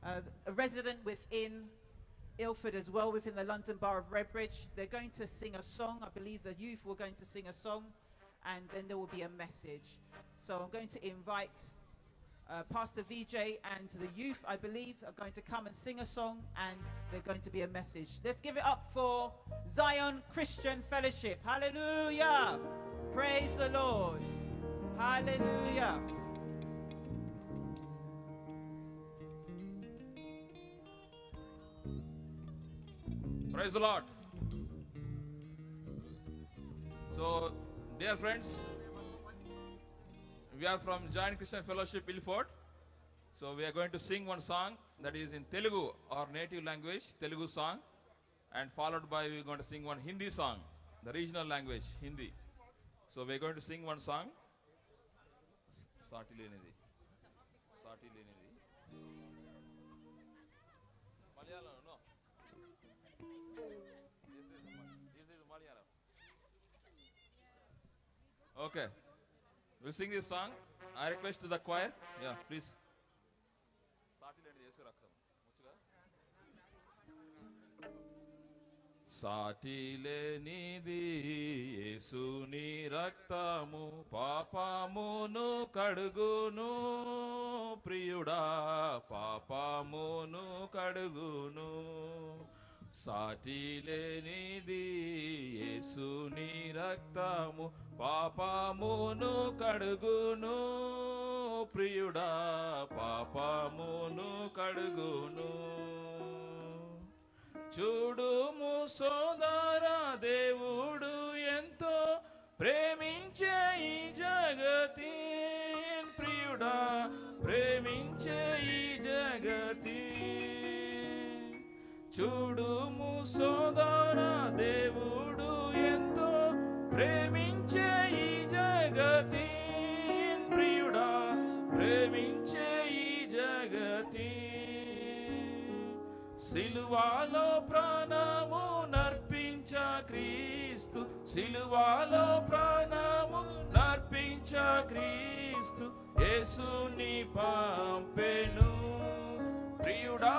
a resident within Ilford as well, within the London Borough of Redbridge. They're going to sing a song. I believe the youth were going to sing a song, and then there will be a message. So I'm going to invite Pastor VJ and the youth, I believe, are going to come and sing a song, and there's going to be a message. Let's give it up for Zion Christian Fellowship. Hallelujah. Praise the Lord. Hallelujah. Praise the Lord. So, dear friends, we are from Zion Christian Fellowship Ilford. So we are going to sing one song that is in Telugu, our native language, Telugu song, and followed by we are going to sing one Hindi song, the regional language, Hindi. So we are going to sing one song. Sati lenidi. Malayalam, no. This is Malayalam. Okay. We'll sing this song. I request to the choir. Yeah, please. సాటిలేనిది యేసుని రక్తము పాపమును కడుగును ప్రియుడా పాపమును కడుగును సాటిలేనిది యేసుని రక్తము పాపమును కడుగును ప్రియుడా పాపమును కడుగును చూడుము సోదరా దేవుడు ఎంతో ప్రేమించే ఈ జగతి ప్రియుడా ప్రేమించే ఈ జగతి చూడుము సోదరా దేవుడు ఎంతో ప్రేమించే ఈ జగతి ప్రియుడా ప్రేమించే ఈ జగతి సిలువలో ప్రాణము నర్పించ క్రీస్తు సిలువలో ప్రాణము నర్పించ క్రీస్తు యేసుని పంపెను ప్రియుడా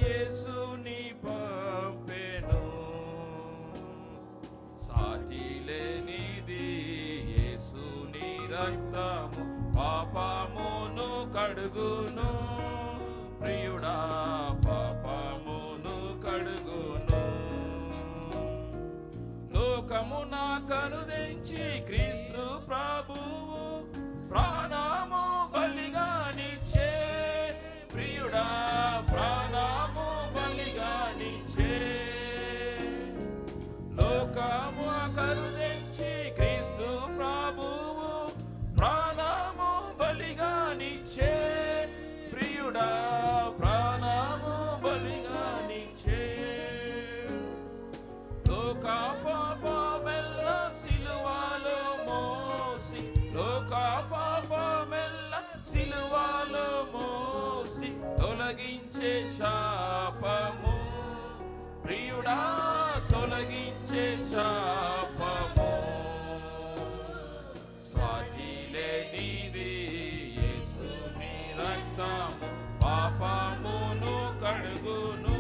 యేసుని పంపెను సాటిలేనిది యేసుని రక్తము పాపమును కడుగును ప్రియుడా పాపమును కడుగును లోకమున కరుదించి క్రీస్తు ప్రభువు ప్రాణము బలిగానిచ్చే ప్రియుడా ప్రాణము బలిగానిచ్చే లోకము కరుదించి క్రీస్తు ప్రభువు ప్రాణము బలిగానిచ్చే ప్రియుడా ప్రాణము బలిగానిచ్చే లోక పాపమెల్ల సిలువలో మోసి లోక పాపమెల్ల సిలువలో మోసి తొలగించే శాపము ప్రియుడా తొలగించే శాపము స్వాతిలేనిది యేసుని రక్తము పాపమును కడుగును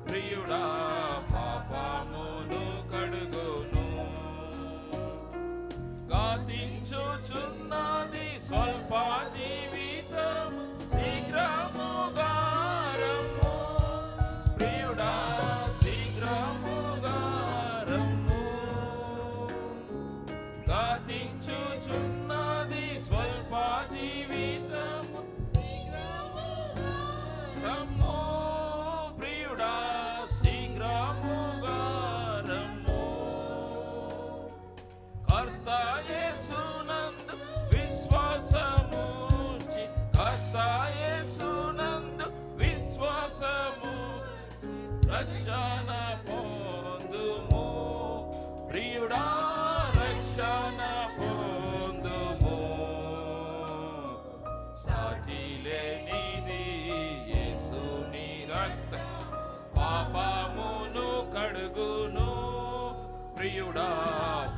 ప్రియుడా పాపమును కడుగును గాతించుచున్నది స్వల్ప జీవితం శీఘ్రముగా రమ్ము ప్రియుడా శీఘ్రముగా రమ్ము గాతించుచున్నది స్వల్ప జీవితం రమ్ము ప్రియుడా శీఘ్రముగా రమ్ము కర్త యేసునందు విశ్వాసముంచి కర్త యేసునందు విశ్వాసముంచి రక్షణ పొందుము ప్రియుడా రక్షణ పొందుము సాటిలేనిది యేసుని రక్త పాపమును కడుగును ప్రియుడా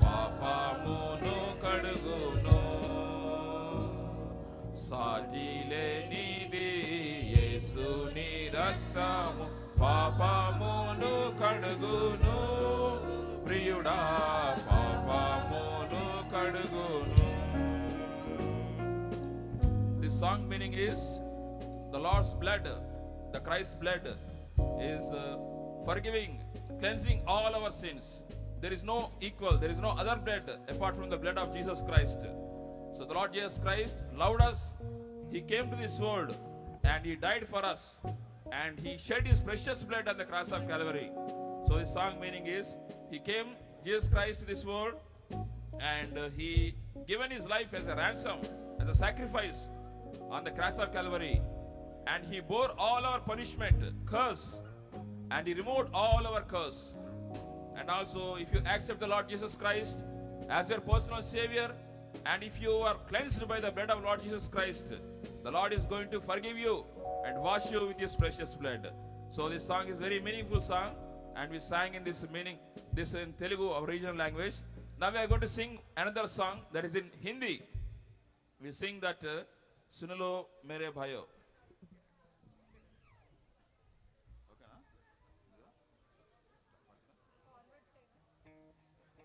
పాపమును కడుగును సాటిలేనిది యేసు రక్తము పాపమును కడుగును ప్రియుడా పాపమును కడుగును. This song meaning is the Lord's blood, the Christ's blood is forgiving, cleansing all our sins. There is no equal, there is no other blood apart from the blood of Jesus Christ. So the Lord Jesus Christ loved us. He came to this world and he died for us and he shed his precious blood on the cross of Calvary. So his song meaning is he came, Jesus Christ, to this world and he given his life as a ransom, as a sacrifice on the cross of Calvary, and he bore all our punishment, curse, and he removed all our curse. And also if you accept the Lord Jesus Christ as your personal savior, and if you are cleansed by the blood of Lord Jesus Christ, the Lord is going to forgive you and wash you with his precious blood. So this song is very meaningful song, and we sang in this meaning, this in Telugu, our regional language. Now we are going to sing another song that is in Hindi. We sing that Sun lo mere bhayo.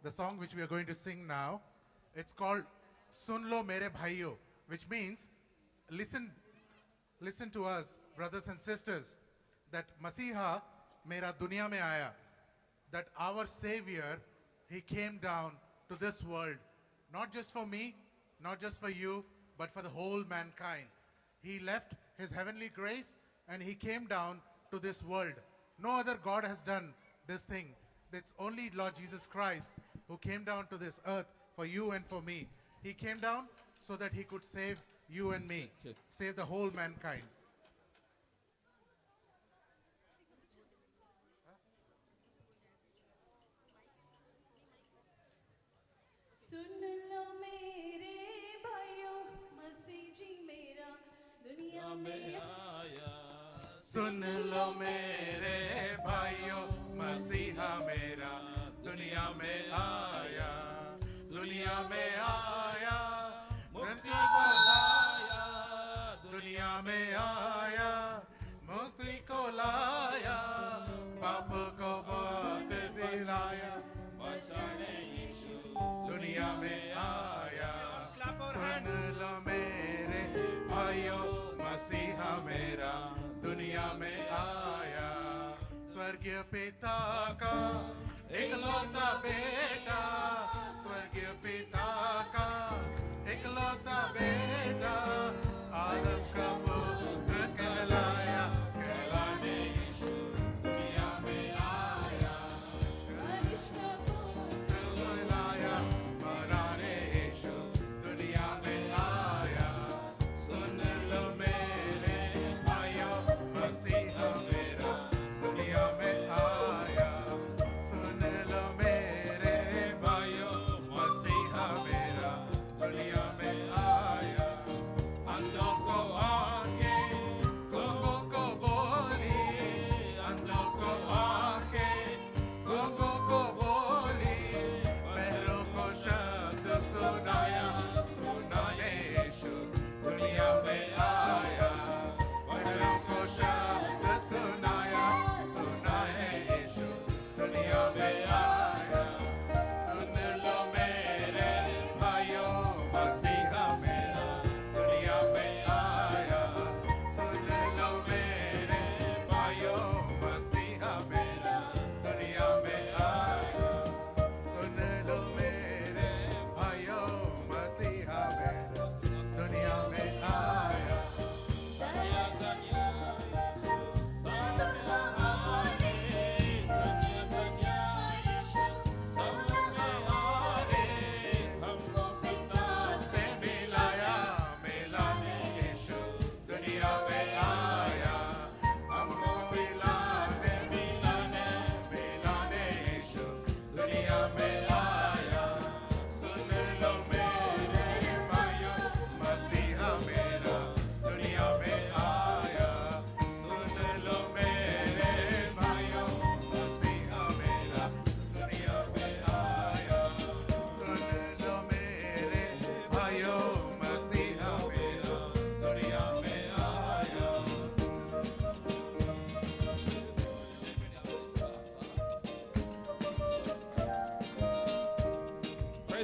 The song which we are going to sing now, it's called Sun Lo Mere Bhaiyo, which means listen to us, brothers and sisters, that Masiha mera duniya mein aaya, that our Savior, he came down to this world, not just for me, not just for you, but for the whole mankind. He left his heavenly grace and he came down to this world. No other God has done this thing. It's only Lord Jesus Christ who came down to this earth for you and for me. He came down so that he could save you and me, save the whole mankind. सुन लो मेरे भाइयों मसीह जी मेरा दुनिया में आया सुन लो मेरे भाइयों मसीहा मेरा दुनिया में आया, दुनिया में आया, मुक्ति को लाया, दुनिया में आया, मुक्ति को लाया, पाप को मौत दिलाया, बचाने यीशु दुनिया में आया। सुन लो मेरे भाइयों मसीहा मेरा दुनिया में आया। स्वर्गीय पिता का इकलौता बेटा, स्वर्गीय पिता का इकलौता बेटा, आदम का पुत्र कहलाया, कहलाने यीशु दुनिया में आया। मनुष्य पुत्र कहलाया, बनाने यीशु दुनिया में आया। सुन लो मेरे भाइयों मसीहा मेरा दुनिया में आया। सुन लो मेरे भाइयों मसीहा मेरा दुनिया में आया।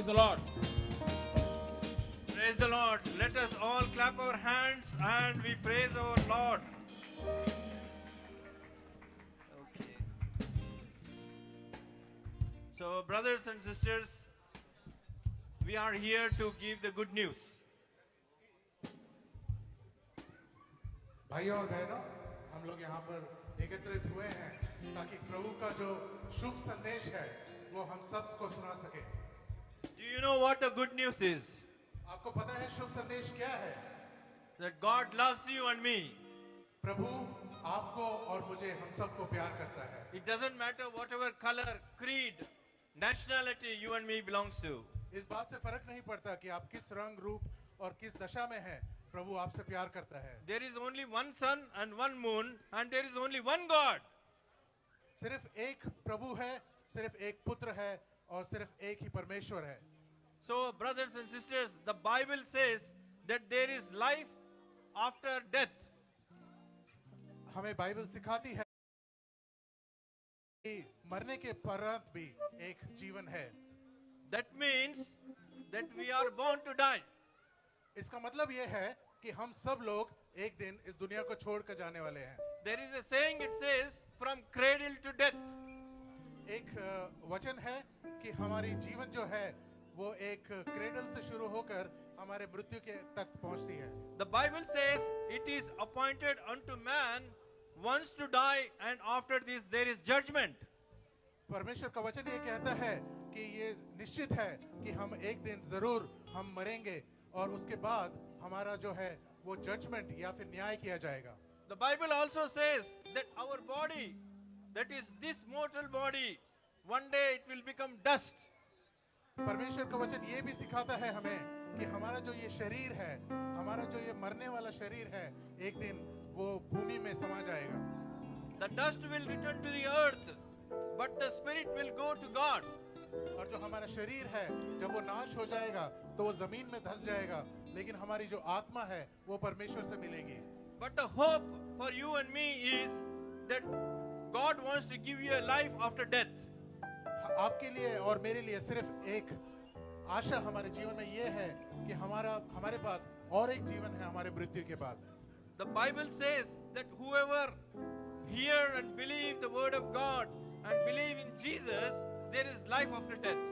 Praise the Lord. Praise the Lord. Let us all clap our hands and we praise our Lord. Okay. So, brothers and sisters, we are here to give the good news. भाइयों और बहनों, हम लोग यहाँ पर एकत्रित हुए हैं ताकि प्रभु का जो शुभ संदेश है वो हम सबको सुना सके। Do you know what the good news is? आपको पता है शुभ संदेश क्या है? That God loves you and me. प्रभु आपको और मुझे हम सबको प्यार करता है। It doesn't matter whatever color, creed, nationality you and me belongs to. इस बात से फर्क नहीं पड़ता कि आप किस रंग रूप और किस दशा में हैं, प्रभु आपसे प्यार करता है। There is only one sun and one moon and there is only one God. सिर्फ एक प्रभु है, सिर्फ एक पुत्र है और सिर्फ एक ही परमेश्वर है। So, brothers and sisters, the Bible says that there is life after death. हमें बाइबल सिखाती है कि मरने के परांत भी एक जीवन है। That means that we are born to die. इसका मतलब यह है कि हम सब लोग एक दिन इस दुनिया को छोड़कर जाने वाले हैं। There is a saying, it says, from cradle to death. एक वचन है कि हमारी जीवन जो है वो एक क्रेडल से शुरू होकर हमारे मृत्यु के तक पहुंचती है। The Bible says it is appointed unto man once to die and after this there is judgment. परमेश्वर का वचन ये कहता है कि ये निश्चित है कि हम एक दिन जरूर हम मरेंगे और उसके बाद हमारा जो है वो जजमेंट या फिर न्याय किया जाएगा। The Bible also says that our body, that is this mortal body, one day it will become dust. परमेश्वर का वचन ये भी सिखाता है हमें कि हमारा जो ये शरीर है, हमारा जो ये मरने वाला शरीर है, एक दिन वो भूमि में समा जाएगा। The dust will return to the earth, but the spirit will go to God. और जो हमारा शरीर है जब वो नाश हो जाएगा तो वो जमीन में धंस जाएगा, लेकिन हमारी जो आत्मा है वो परमेश्वर से मिलेगी। But the hope for you and me is that God wants to give you a life after death. आपके लिए और मेरे लिए सिर्फ एक आशा हमारे जीवन में ये है कि हमारे पास और एक जीवन है हमारे मृत्यु के बाद। The Bible says that whoever hear and believe the word of God and believe in Jesus, there is life after death.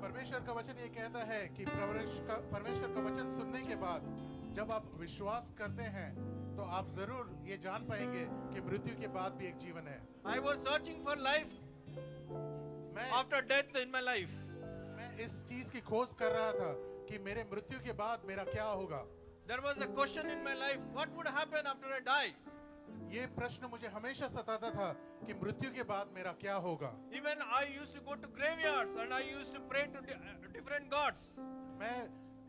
परमेश्वर का वचन ये कहता है कि परमेश्वर का वचन सुनने के बाद जब आप विश्वास करते हैं तो आप जरूर ये जान पाएंगे कि मृत्यु के बाद भी एक जीवन है। I was searching for life after death in my life. मैं इस चीज की खोज कर रहा था कि मेरे मृत्यु के बाद मेरा क्या होगा। There was a question in my life, what would happen after I die? ये प्रश्न मुझे हमेशा सताता था कि मृत्यु के बाद मेरा क्या होगा। Even I used to go to graveyards and I used to pray to different gods. मैं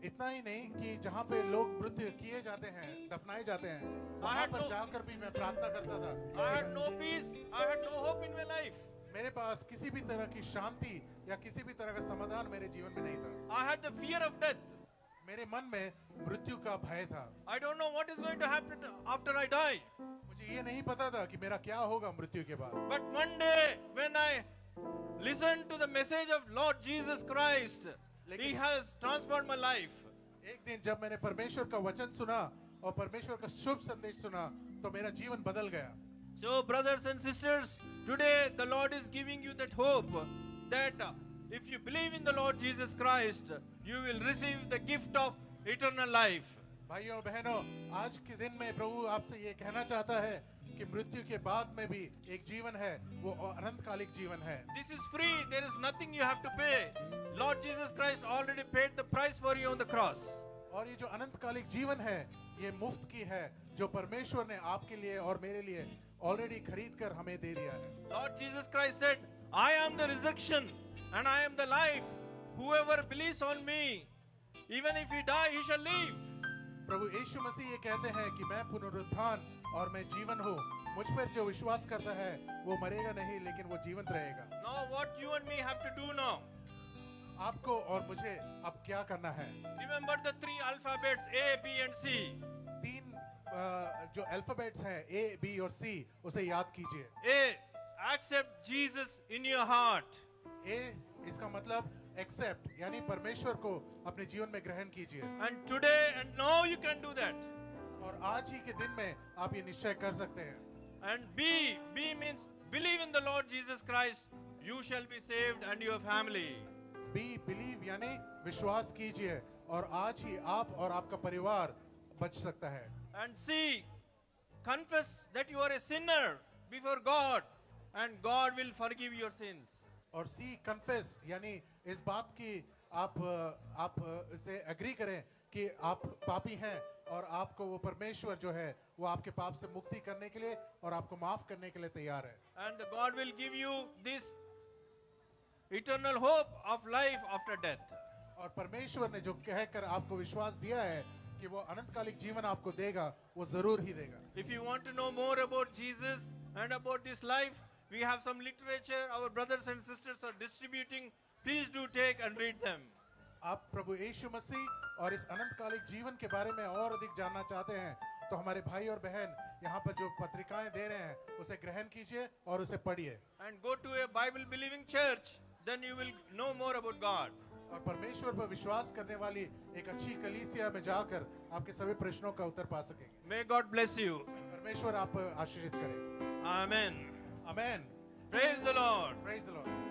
इतना ही नहीं कि जहाँ पे लोग मृत्यु किए जाते हैं, दफनाए जाते हैं, वहाँ पर जाकर भी मैं प्रार्थना करता था। I had no peace, I had no hope in my life. मेरे पास किसी भी तरह की शांति या किसी भी तरह का समाधान मेरे जीवन में नहीं था। I had the fear of death. मेरे मन में मृत्यु का भय था। I don't know what is going to happen after I die. मुझे ये नहीं पता था कि मेरा क्या होगा मृत्यु के बाद। But one day when I listened to the message of Lord Jesus Christ, He has transformed my life. एक दिन जब मैंने परमेश्वर का वचन सुना और परमेश्वर का शुभ संदेश सुना तो मेरा जीवन बदल गया। So brothers and sisters, today the Lord is giving you that hope that if you believe in the Lord Jesus Christ, you will receive the gift of eternal life. भाइयों बहनों, आज के दिन में प्रभु आपसे ये कहना चाहता है कि मृत्यु के बाद में भी एक जीवन है, वो अनंतकालिक जीवन है। This is free. There is nothing you have to pay. Lord Jesus Christ already paid the price for you on the cross. और ये जो अनंतकालिक जीवन है, ये मुफ्त की है, जो परमेश्वर ने आपके लिए और मेरे लिए ऑलरेडी खरीद कर हमें दे दिया है। Lord Jesus Christ said, I am the resurrection and I am the life. Whoever believes on me, even if he die, he shall live. प्रभु यीशु मसीह ये कहते हैं कि मैं पुनरुत्थान और मैं जीवन हूँ। मुझ पर जो विश्वास करता है वो मरेगा नहीं लेकिन वो जीवंत रहेगा। Now what you and me have to do now? आपको और मुझे अब क्या करना है? Remember the three alphabets A, B and C. तीन जो अल्फाबेट्स हैं A, B और C, उसे याद कीजिए। A, accept Jesus in your heart. A इसका मतलब एक्सेप्ट यानी परमेश्वर को अपने जीवन में ग्रहण कीजिए। And today and now you can do that. और आज ही के दिन में आप ये निश्चय कर सकते हैं। And B means believe in the Lord Jesus Christ, you shall be saved and your family. B believe यानी विश्वास कीजिए और आज ही आप और आपका परिवार बच सकता है। And C, confess that you are a sinner before God and God will forgive your sins. और सी कन्फेस यानी इस बात की आप इसे एग्री करें कि आप पापी हैं और आपको वो परमेश्वर जो है वो आपके पाप से मुक्ति करने के लिए और आपको माफ करने के लिए तैयार है। And God will give you this eternal hope of life after death. और परमेश्वर ने जो कहकर आपको विश्वास दिया है कि वो अनंतकालिक जीवन आपको देगा, वो जरूर ही देगा। If you want to know more about Jesus and about this life, we have some literature our brothers and sisters are distributing. Please do take and read them. आप प्रभु यीशु मसीह और इस अनंतकालिक जीवन के बारे में और अधिक जानना चाहते हैं तो हमारे भाई और बहन यहाँ पर जो पत्रिकाएं दे रहे हैं उसे ग्रहण कीजिए और उसे पढ़िए। And go to a Bible believing church, then you will know more about God. और परमेश्वर पर विश्वास करने वाली एक अच्छी कलीसिया में जाकर आपके सभी प्रश्नों का उत्तर पा सकेंगे। May God bless you. परमेश्वर आप आशीषित करे। Amen. Amen. Praise the Lord. Praise the Lord.